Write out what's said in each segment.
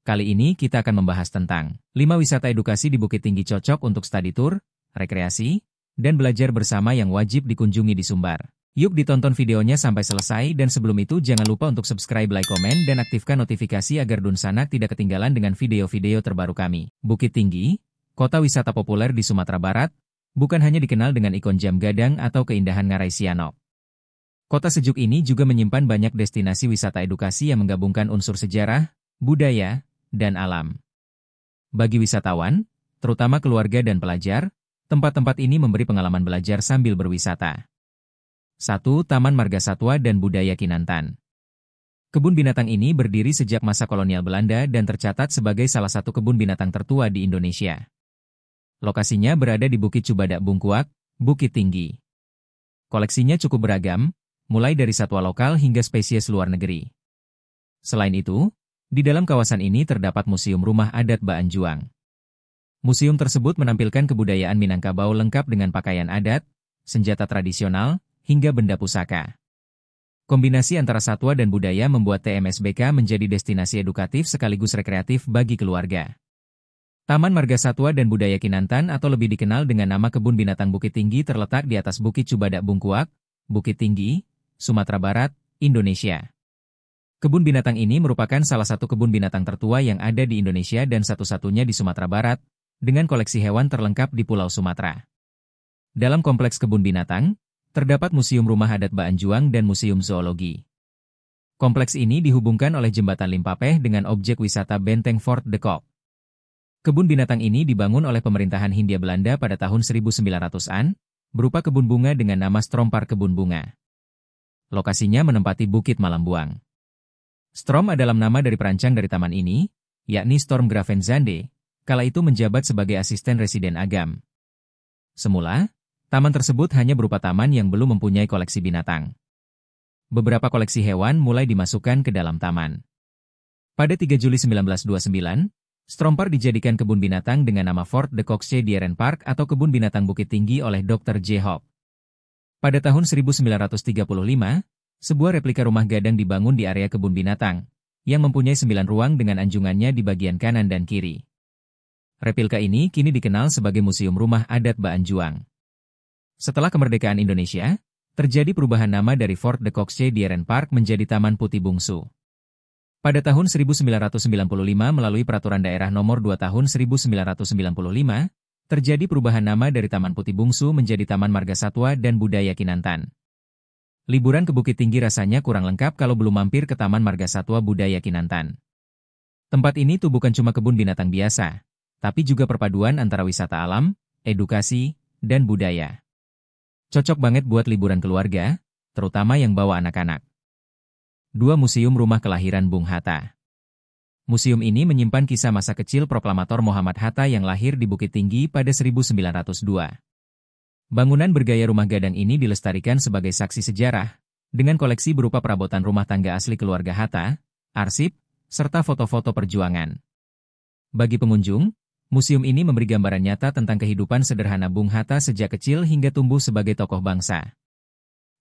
Kali ini kita akan membahas tentang 5 wisata edukasi di Bukit Tinggi cocok untuk study tour, rekreasi, dan belajar bersama yang wajib dikunjungi di Sumbar. Yuk ditonton videonya sampai selesai dan sebelum itu jangan lupa untuk subscribe, like, komen, dan aktifkan notifikasi agar Dun Sanak tidak ketinggalan dengan video-video terbaru kami. Bukit Tinggi, kota wisata populer di Sumatera Barat, bukan hanya dikenal dengan ikon jam gadang atau keindahan Ngarai Sianok. Kota sejuk ini juga menyimpan banyak destinasi wisata edukasi yang menggabungkan unsur sejarah, budaya, dan alam. Bagi wisatawan, terutama keluarga dan pelajar, tempat-tempat ini memberi pengalaman belajar sambil berwisata. 1. Taman Marga Satwa dan Budaya Kinantan. Kebun binatang ini berdiri sejak masa kolonial Belanda dan tercatat sebagai salah satu kebun binatang tertua di Indonesia. Lokasinya berada di Bukit Cubadak Bungkuak, Bukit Tinggi. Koleksinya cukup beragam, mulai dari satwa lokal hingga spesies luar negeri. Selain itu, di dalam kawasan ini terdapat Museum Rumah Adat Baan Juang. Museum tersebut menampilkan kebudayaan Minangkabau lengkap dengan pakaian adat, senjata tradisional, hingga benda pusaka. Kombinasi antara satwa dan budaya membuat TMSBK menjadi destinasi edukatif sekaligus rekreatif bagi keluarga. Taman Marga Satwa dan Budaya Kinantan atau lebih dikenal dengan nama Kebun Binatang Bukit Tinggi terletak di atas Bukit Cubadak Bungkuak, Bukit Tinggi, Sumatera Barat, Indonesia. Kebun binatang ini merupakan salah satu kebun binatang tertua yang ada di Indonesia dan satu-satunya di Sumatera Barat, dengan koleksi hewan terlengkap di Pulau Sumatera. Dalam kompleks kebun binatang, terdapat Museum Rumah Adat Baan Juang dan Museum Zoologi. Kompleks ini dihubungkan oleh jembatan Limpapeh dengan objek wisata Benteng Fort de Kock. Kebun binatang ini dibangun oleh pemerintahan Hindia Belanda pada tahun 1900-an, berupa kebun bunga dengan nama Strompark Kebun Bunga. Lokasinya menempati Bukit Malambuang. Strom adalah nama dari perancang dari taman ini, yakni Storm Gravenzande, kala itu menjabat sebagai asisten residen Agam. Semula, taman tersebut hanya berupa taman yang belum mempunyai koleksi binatang. Beberapa koleksi hewan mulai dimasukkan ke dalam taman. Pada 3 Juli 1929, Strompark dijadikan kebun binatang dengan nama Fort de Kockse Dieren Park atau Kebun Binatang Bukit Tinggi oleh Dr. J. Hope. Pada tahun 1935, sebuah replika rumah gadang dibangun di area kebun binatang, yang mempunyai 9 ruang dengan anjungannya di bagian kanan dan kiri. Replika ini kini dikenal sebagai Museum Rumah Adat Baan Juang. Setelah kemerdekaan Indonesia, terjadi perubahan nama dari Fort de Kockse Dieren Park menjadi Taman Putih Bungsu. Pada tahun 1995 melalui Peraturan Daerah Nomor 2 Tahun 1995, terjadi perubahan nama dari Taman Putih Bungsu menjadi Taman Marga Satwa dan Budaya Kinantan. Liburan ke Bukit Tinggi rasanya kurang lengkap kalau belum mampir ke Taman Marga Satwa Budaya Kinantan. Tempat ini tuh bukan cuma kebun binatang biasa, tapi juga perpaduan antara wisata alam, edukasi, dan budaya. Cocok banget buat liburan keluarga, terutama yang bawa anak-anak. 2. Museum Rumah Kelahiran Bung Hatta. Museum ini menyimpan kisah masa kecil proklamator Muhammad Hatta yang lahir di Bukit Tinggi pada 1902. Bangunan bergaya rumah gadang ini dilestarikan sebagai saksi sejarah, dengan koleksi berupa perabotan rumah tangga asli keluarga Hatta, arsip, serta foto-foto perjuangan. Bagi pengunjung, museum ini memberi gambaran nyata tentang kehidupan sederhana Bung Hatta sejak kecil hingga tumbuh sebagai tokoh bangsa.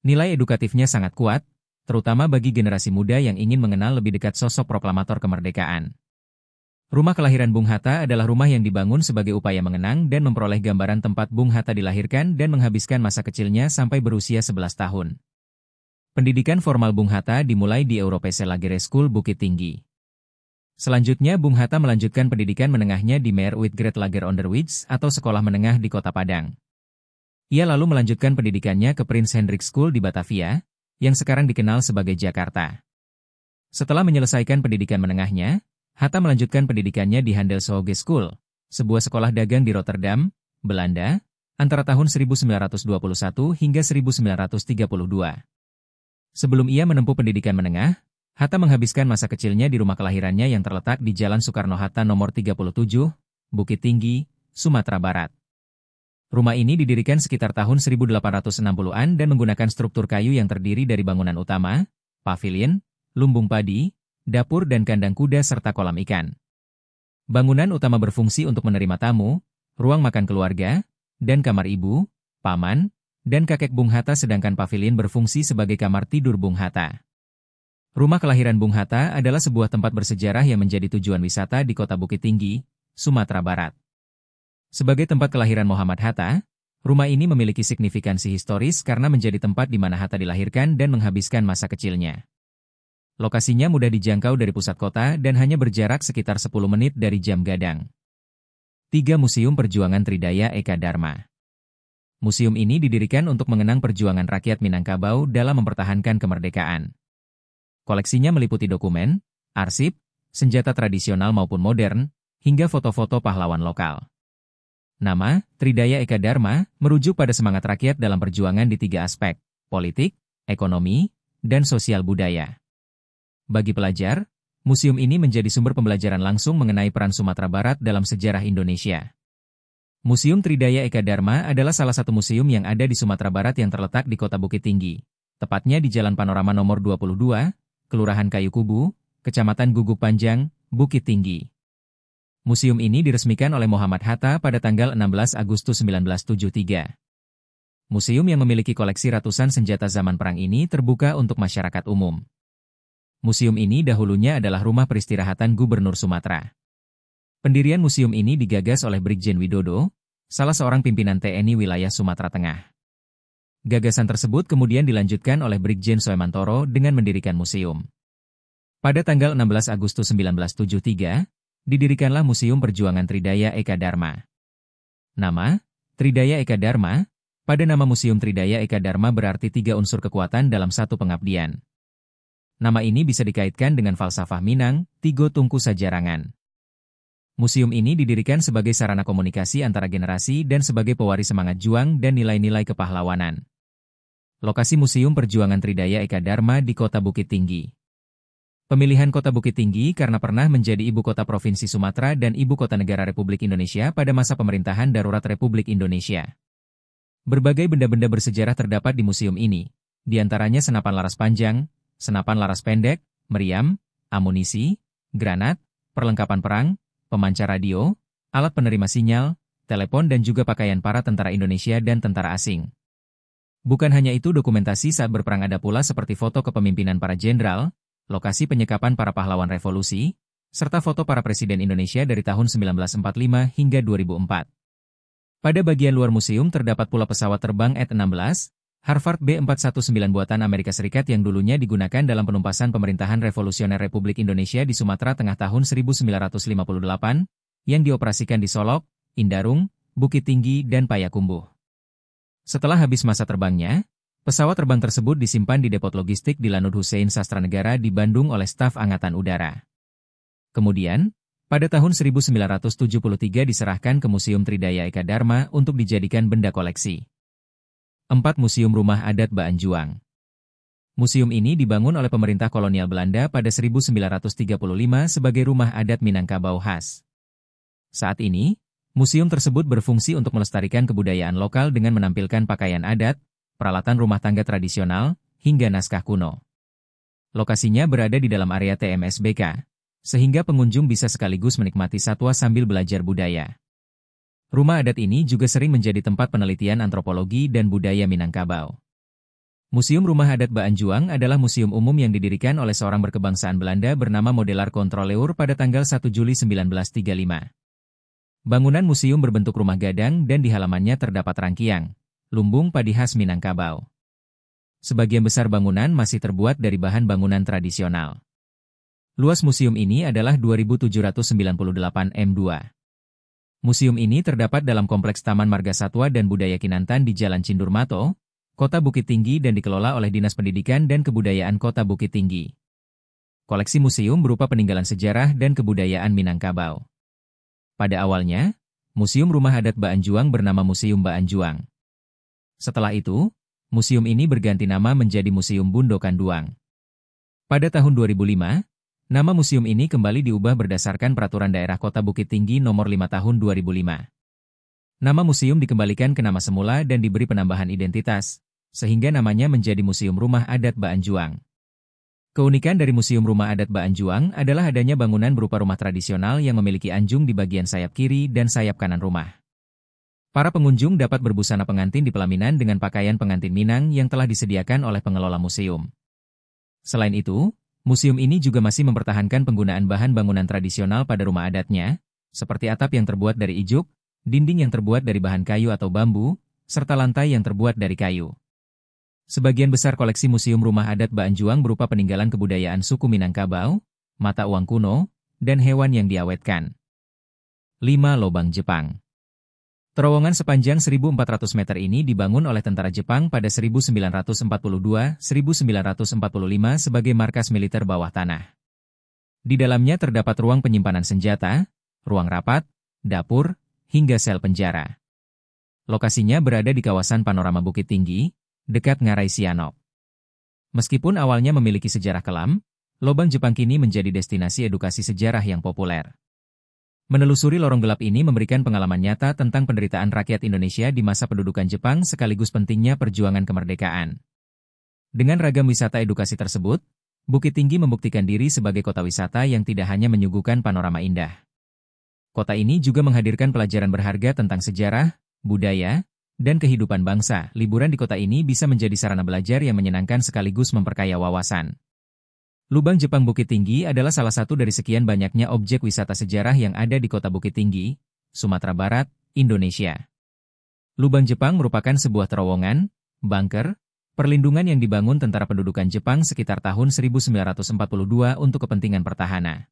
Nilai edukatifnya sangat kuat, terutama bagi generasi muda yang ingin mengenal lebih dekat sosok proklamator kemerdekaan. Rumah kelahiran Bung Hatta adalah rumah yang dibangun sebagai upaya mengenang dan memperoleh gambaran tempat Bung Hatta dilahirkan dan menghabiskan masa kecilnya sampai berusia 11 tahun. Pendidikan formal Bung Hatta dimulai di Europese Lagere School Bukit Tinggi. Selanjutnya Bung Hatta melanjutkan pendidikan menengahnya di Meer Uitgered Lager Onderwijs atau Sekolah Menengah di Kota Padang. Ia lalu melanjutkan pendidikannya ke Prince Hendrik School di Batavia, yang sekarang dikenal sebagai Jakarta. Setelah menyelesaikan pendidikan menengahnya, Hatta melanjutkan pendidikannya di Handelshoge School, sebuah sekolah dagang di Rotterdam, Belanda, antara tahun 1921 hingga 1932. Sebelum ia menempuh pendidikan menengah, Hatta menghabiskan masa kecilnya di rumah kelahirannya yang terletak di Jalan Soekarno-Hatta nomor 37, Bukit Tinggi, Sumatera Barat. Rumah ini didirikan sekitar tahun 1860-an dan menggunakan struktur kayu yang terdiri dari bangunan utama, pavilion, lumbung padi, dapur dan kandang kuda serta kolam ikan. Bangunan utama berfungsi untuk menerima tamu, ruang makan keluarga, dan kamar ibu, paman, dan kakek Bung Hatta sedangkan pavilion berfungsi sebagai kamar tidur Bung Hatta. Rumah kelahiran Bung Hatta adalah sebuah tempat bersejarah yang menjadi tujuan wisata di Kota Bukit Tinggi, Sumatera Barat. Sebagai tempat kelahiran Muhammad Hatta, rumah ini memiliki signifikansi historis karena menjadi tempat di mana Hatta dilahirkan dan menghabiskan masa kecilnya. Lokasinya mudah dijangkau dari pusat kota dan hanya berjarak sekitar 10 menit dari Jam Gadang. 3. Museum Perjuangan Tridaya Eka Dharma. Museum ini didirikan untuk mengenang perjuangan rakyat Minangkabau dalam mempertahankan kemerdekaan. Koleksinya meliputi dokumen, arsip, senjata tradisional maupun modern, hingga foto-foto pahlawan lokal. Nama, Tridaya Eka Dharma, merujuk pada semangat rakyat dalam perjuangan di 3 aspek, politik, ekonomi, dan sosial budaya. Bagi pelajar, museum ini menjadi sumber pembelajaran langsung mengenai peran Sumatera Barat dalam sejarah Indonesia. Museum Tridaya Eka Dharma adalah salah satu museum yang ada di Sumatera Barat yang terletak di Kota Bukit Tinggi, tepatnya di Jalan Panorama nomor 22, Kelurahan Kayu Kubu, Kecamatan Guguk Panjang, Bukit Tinggi. Museum ini diresmikan oleh Muhammad Hatta pada tanggal 16 Agustus 1973. Museum yang memiliki koleksi ratusan senjata zaman perang ini terbuka untuk masyarakat umum. Museum ini dahulunya adalah rumah peristirahatan Gubernur Sumatera. Pendirian museum ini digagas oleh Brigjen Widodo, salah seorang pimpinan TNI wilayah Sumatera Tengah. Gagasan tersebut kemudian dilanjutkan oleh Brigjen Soemantoro dengan mendirikan museum. Pada tanggal 16 Agustus 1973, didirikanlah Museum Perjuangan Tridaya Eka Dharma. Nama, Tridaya Eka Dharma, pada nama Museum Tridaya Eka Dharma berarti 3 unsur kekuatan dalam satu pengabdian. Nama ini bisa dikaitkan dengan falsafah Minang, Tigo Tungku Sajarangan. Museum ini didirikan sebagai sarana komunikasi antara generasi dan sebagai pewaris semangat juang dan nilai-nilai kepahlawanan. Lokasi Museum Perjuangan Tridaya Eka Dharma di Kota Bukit Tinggi. Pemilihan Kota Bukit Tinggi karena pernah menjadi ibu kota Provinsi Sumatera dan ibu kota negara Republik Indonesia pada masa pemerintahan darurat Republik Indonesia. Berbagai benda-benda bersejarah terdapat di museum ini, di antaranya senapan laras panjang, senapan laras pendek, meriam, amunisi, granat, perlengkapan perang, pemancar radio, alat penerima sinyal, telepon dan juga pakaian para tentara Indonesia dan tentara asing. Bukan hanya itu, dokumentasi saat berperang ada pula seperti foto kepemimpinan para jenderal, lokasi penyekapan para pahlawan revolusi, serta foto para presiden Indonesia dari tahun 1945 hingga 2004. Pada bagian luar museum terdapat pula pesawat terbang ET-16, Harvard B419 buatan Amerika Serikat yang dulunya digunakan dalam penumpasan pemerintahan revolusioner Republik Indonesia di Sumatera Tengah tahun 1958, yang dioperasikan di Solok, Indarung, Bukit Tinggi, dan Payakumbuh. Setelah habis masa terbangnya, pesawat terbang tersebut disimpan di depot logistik di Lanud Hussein Sastranegara di Bandung oleh staf Angkatan Udara. Kemudian, pada tahun 1973 diserahkan ke Museum Tridaya Eka Dharma untuk dijadikan benda koleksi. 4. Museum Rumah Adat Baan Juang. Museum ini dibangun oleh pemerintah kolonial Belanda pada 1935 sebagai rumah adat Minangkabau khas. Saat ini, museum tersebut berfungsi untuk melestarikan kebudayaan lokal dengan menampilkan pakaian adat, peralatan rumah tangga tradisional, hingga naskah kuno. Lokasinya berada di dalam area TMSBK, sehingga pengunjung bisa sekaligus menikmati satwa sambil belajar budaya. Rumah adat ini juga sering menjadi tempat penelitian antropologi dan budaya Minangkabau. Museum Rumah Adat Baan Juang adalah museum umum yang didirikan oleh seorang berkebangsaan Belanda bernama Modelar Controleur pada tanggal 1 Juli 1935. Bangunan museum berbentuk rumah gadang dan di halamannya terdapat rangkiang, lumbung padi khas Minangkabau. Sebagian besar bangunan masih terbuat dari bahan bangunan tradisional. Luas museum ini adalah 2.798 m². Museum ini terdapat dalam Kompleks Taman Marga Satwa dan Budaya Kinantan di Jalan Cindurmato, Kota Bukit Tinggi dan dikelola oleh Dinas Pendidikan dan Kebudayaan Kota Bukit Tinggi. Koleksi museum berupa peninggalan sejarah dan kebudayaan Minangkabau. Pada awalnya, Museum Rumah Adat Baan Juang bernama Museum Baan Juang. Setelah itu, museum ini berganti nama menjadi Museum Bundo Kanduang. Pada tahun 2005, nama museum ini kembali diubah berdasarkan Peraturan Daerah Kota Bukit Tinggi Nomor 5 Tahun 2005. Nama museum dikembalikan ke nama semula dan diberi penambahan identitas, sehingga namanya menjadi Museum Rumah Adat Baan Juang. Keunikan dari Museum Rumah Adat Baan Juang adalah adanya bangunan berupa rumah tradisional yang memiliki anjung di bagian sayap kiri dan sayap kanan rumah. Para pengunjung dapat berbusana pengantin di pelaminan dengan pakaian pengantin Minang yang telah disediakan oleh pengelola museum. Selain itu, Museum ini juga masih mempertahankan penggunaan bahan bangunan tradisional pada rumah adatnya, seperti atap yang terbuat dari ijuk, dinding yang terbuat dari bahan kayu atau bambu, serta lantai yang terbuat dari kayu. Sebagian besar koleksi Museum Rumah Adat Baanjuang berupa peninggalan kebudayaan suku Minangkabau, mata uang kuno, dan hewan yang diawetkan. 5. Lobang Jepang. Terowongan sepanjang 1.400 meter ini dibangun oleh tentara Jepang pada 1942-1945 sebagai markas militer bawah tanah. Di dalamnya terdapat ruang penyimpanan senjata, ruang rapat, dapur, hingga sel penjara. Lokasinya berada di kawasan panorama Bukit Tinggi, dekat Ngarai Sianok. Meskipun awalnya memiliki sejarah kelam, Lobang Jepang kini menjadi destinasi edukasi sejarah yang populer. Menelusuri lorong gelap ini memberikan pengalaman nyata tentang penderitaan rakyat Indonesia di masa pendudukan Jepang sekaligus pentingnya perjuangan kemerdekaan. Dengan ragam wisata edukasi tersebut, Bukit Tinggi membuktikan diri sebagai kota wisata yang tidak hanya menyuguhkan panorama indah. Kota ini juga menghadirkan pelajaran berharga tentang sejarah, budaya, dan kehidupan bangsa. Liburan di kota ini bisa menjadi sarana belajar yang menyenangkan sekaligus memperkaya wawasan. Lubang Jepang Bukit Tinggi adalah salah satu dari sekian banyaknya objek wisata sejarah yang ada di kota Bukit Tinggi, Sumatera Barat, Indonesia. Lubang Jepang merupakan sebuah terowongan, bunker, perlindungan yang dibangun tentara pendudukan Jepang sekitar tahun 1942 untuk kepentingan pertahanan.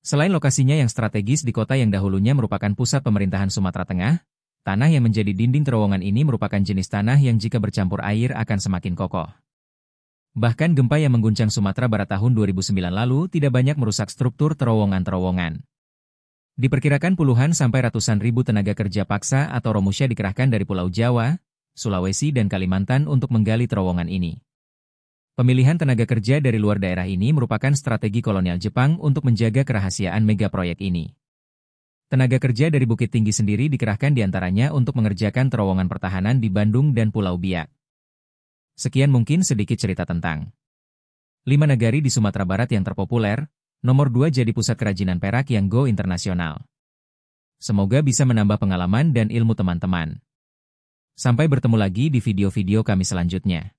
Selain lokasinya yang strategis di kota yang dahulunya merupakan pusat pemerintahan Sumatera Tengah, tanah yang menjadi dinding terowongan ini merupakan jenis tanah yang jika bercampur air akan semakin kokoh. Bahkan gempa yang mengguncang Sumatera Barat tahun 2009 lalu tidak banyak merusak struktur terowongan-terowongan. Diperkirakan puluhan sampai ratusan ribu tenaga kerja paksa atau Romusha dikerahkan dari Pulau Jawa, Sulawesi dan Kalimantan untuk menggali terowongan ini. Pemilihan tenaga kerja dari luar daerah ini merupakan strategi kolonial Jepang untuk menjaga kerahasiaan megaproyek ini. Tenaga kerja dari Bukit Tinggi sendiri dikerahkan diantaranya untuk mengerjakan terowongan pertahanan di Bandung dan Pulau Biak. Sekian mungkin sedikit cerita tentang 5 nagari di Sumatera Barat yang terpopuler, nomor 2 jadi pusat kerajinan perak yang go internasional. Semoga bisa menambah pengalaman dan ilmu teman-teman. Sampai bertemu lagi di video-video kami selanjutnya.